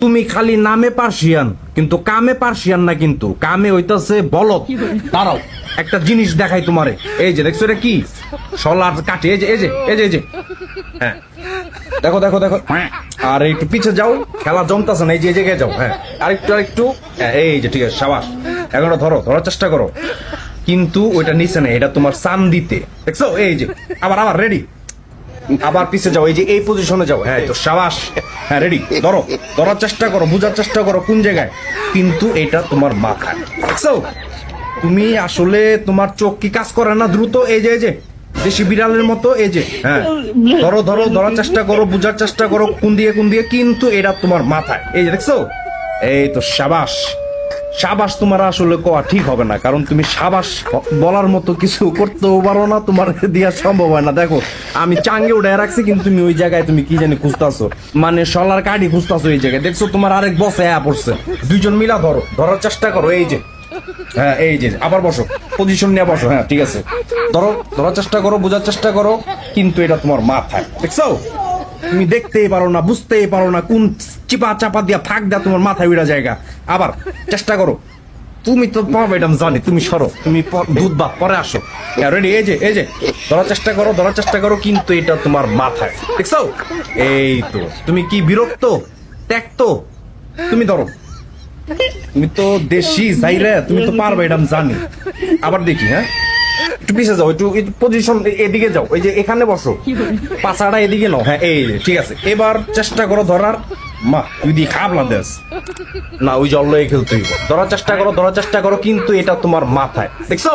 তুমি খালি নামে পার্সিয়ান কিন্তু কামে পার্সিয়ান না, কিন্তু কামে হইতাছে বলদ। দাঁড়াও একটা জিনিস দেখাই তোমারে, এই যে দেখছো এটা কি শলার কাঠি, এই যে এই যে এই যে এই যে হ্যাঁ দেখো দেখো দেখো, আর একটু পিছে যাও, খেলা জমতাছে না, এই যে এই জায়গায় যাও, হ্যাঁ আরেকটু আরেকটু, হ্যাঁ এই যে ঠিক আছে, সাবাস। এখন ধরো, ধরার চেষ্টা করো, কিন্তু ওইটা নিচে নেই, এটা তোমার সান দিতে, দেখছো এই যে আবার আবার রেডি, আবার পিছে যাও, এই যে এই পজিশনে যাও, হ্যাঁ তো সাবাস, হ্যাঁ রেডি, ধরো, ধরার চেষ্টা করো, বুঝার চেষ্টা করো কোন জায়গায়, কিন্তু এটা তোমার মাথায়, দেখছো তুমি আসলে তোমার চোখ কি কাজ করে না দ্রুত, এই যে দেশি বিড়ালের মতো, এই যে হ্যাঁ ধরো ধরো, ধরার চেষ্টা করো, বুঝার চেষ্টা করো কোন দিয়ে, কিন্তু এটা তোমার মাথায়, এই যে দেখছো, এই তো সাবাস। সাবাস তোমার আসলে কোয়া ঠিক হবে না, কারণ তুমি সাবাস বলার মতো কিছু করতেও পারো না, তোমার দেওয়া সম্ভব হয় না। দেখো আমি চাঙ্গে উঠে রাখছি, কিন্তু তুমি ওই জায়গায় তুমি কি জানি খুঁজতাছো, মানে শলার কাঠি খুঁজতাছো এই জায়গায়, দেখছো তোমার আরেক বস পড়ছে, দুইজন মিলা ধরো, ধরার চেষ্টা করো, এই যে হ্যাঁ এই যে আবার বসো, পজিশন নিয়ে বসো, হ্যাঁ ঠিক আছে, ধরো, ধরার চেষ্টা করো, বোঝার চেষ্টা করো, কিন্তু এটা তোমার মাথায়, দেখছো তুমি দেখতেই পারো না, বুঝতেই পারো না, কোন চিপা চাপা দিয়া ফাঁক দেয়া তোমার মাথায় উড়া জায়গা, আবার চেষ্টা করো, তুমি তো পারবে এটা আমি জানি, তুমি সরো, তুমি দুধ বা পরে আসো, রেডি, এই যে ধরার চেষ্টা করো, ধরার চেষ্টা করো, কিন্তু এটা তোমার মাথায়, দেখছো এই তো, তুমি কি বিরক্ত ত্যাক্ত, তুমি ধরো, তুমি তো দেশি যাইরে, তুমি তো পারবে এটা আমি জানি, আবার দেখি, হ্যাঁ একটু পিছিয়ে যাও, একটু পজিশন এদিকে যাও, এই যে এখানে বসো, পাছাটা এদিকে নাও, হ্যাঁ এই ঠিক আছে, এবার চেষ্টা করো ধরার, মা তুই দিয়ে খাবলা দেশ না, ওই জল খেলতে হইব, ধরার চেষ্টা করো, ধরার চেষ্টা করো, কিন্তু এটা তোমার মাথায়, দেখছো